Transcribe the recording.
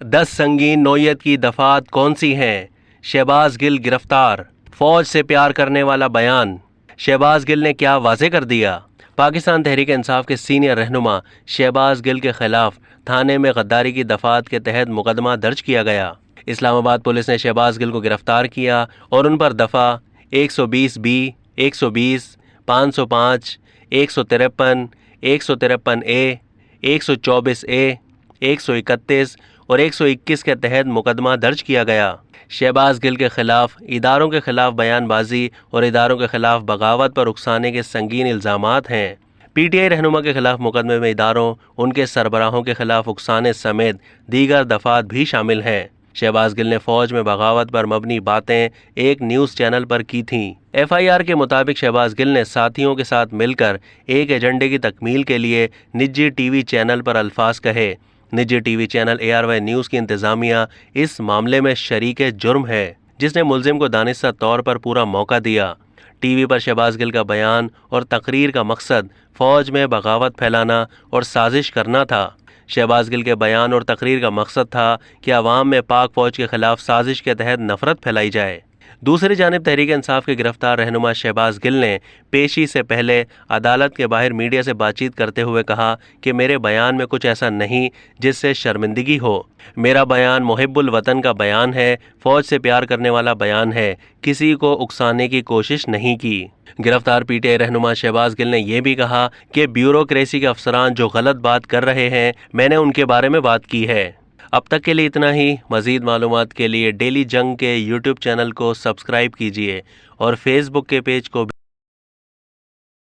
10 संगीन नौयत की दफात कौन सी हैं? शहबाज गिल गिरफ्तार। फौज से प्यार करने वाला बयान। शहबाज गिल ने क्या वाज़े कर दिया? पाकिस्तान तहरीक इंसाफ के सीनियर रहनुमा शहबाज गिल के खिलाफ थाने में गद्दारी की दफात के तहत मुकदमा दर्ज किया गया। इस्लामाबाद पुलिस ने शहबाज गिल को गिरफ्तार किया और उन पर दफ़ा 120B, 120, 505, 153, 153A, 124A, 131 और 121 के तहत मुकदमा दर्ज किया गया। शहबाज गिल के खिलाफ इदारों के खिलाफ बयानबाजी और इदारों के खिलाफ बगावत पर उकसाने के संगीन इल्ज़ामात हैं। PTI रहनुमा के खिलाफ मुकदमे में इदारों, उनके सरबराहों के खिलाफ उकसाने समेत दीगर दफात भी शामिल हैं। शहबाज गिल ने फौज में बगावत पर मबनी बातें एक न्यूज़ चैनल पर की थीं। FIR के मुताबिक शहबाज गिल ने साथियों के साथ मिलकर एक एजेंडे की तकमील के लिए निजी TV चैनल पर अल्फाज कहे। निजी TV चैनल ARY न्यूज़ की इंतज़ामिया इस मामले में शरीक जुर्म है, जिसने मुलजिम को दानिस्ता तौर पर पूरा मौका दिया। TV पर शहबाज गिल का बयान और तकरीर का मकसद फौज में बगावत फैलाना और साजिश करना था। शहबाज गिल के बयान और तकरीर का मकसद था कि अवाम में पाक फौज के खिलाफ साजिश के तहत नफरत फैलाई जाए। दूसरी जानिब तहरीक इंसाफ के गिरफ्तार रहनुमा शहबाज गिल ने पेशी से पहले अदालत के बाहर मीडिया से बातचीत करते हुए कहा कि मेरे बयान में कुछ ऐसा नहीं जिससे शर्मिंदगी हो। मेरा बयान मुहिब्बुल वतन का बयान है, फौज से प्यार करने वाला बयान है, किसी को उकसाने की कोशिश नहीं की। गिरफ्तार PTI रहनुमा शहबाज गिल ने यह भी कहा कि ब्यूरोक्रेसी के अफसरान जो गलत बात कर रहे हैं, मैंने उनके बारे में बात की है। अब तक के लिए इतना ही। मज़ीद मालूमात के लिए डेली जंग के YouTube चैनल को सब्सक्राइब कीजिए और Facebook के पेज को